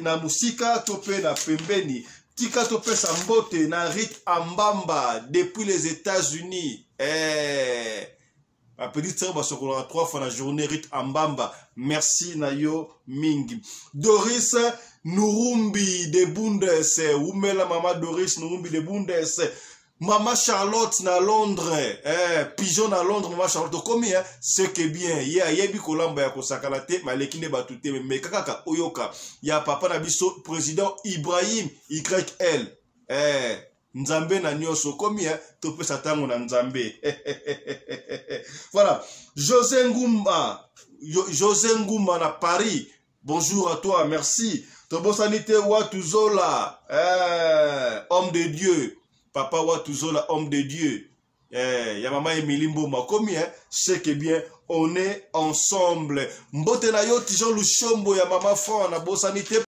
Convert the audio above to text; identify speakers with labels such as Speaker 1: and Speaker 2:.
Speaker 1: na musika tope na pembeni tika tope sambote na Rit Ambamba depuis les États-Unis. Ma petite sœur basokola 3 fois la journée Rit Ambamba. Merci Nayo Mingi. Doris Nurumbi de Bundes. Oumela Mama Doris Nurumbi de Bundes. Mama Charlotte na Londres. Pigeon na Londres Mama Charlotte. Combien hein? C'est que bien. Ya yebi kolamba ya kosakala te malekine batute mais kaka oyoka. Ya papa na biso président Ibrahim YL. Nzambe na nyoso combien tope satango na Nzambe. Voilà. José Ngouma na Paris. Bonjour à toi, merci. Tobosanite Watuzola, homme de Dieu. Papa Watuzola, homme de Dieu. Ya maman Emily Mboma, combien c'est que bien on est ensemble. Mbote na yo Tijan Lushombo ya maman Fran na bosanite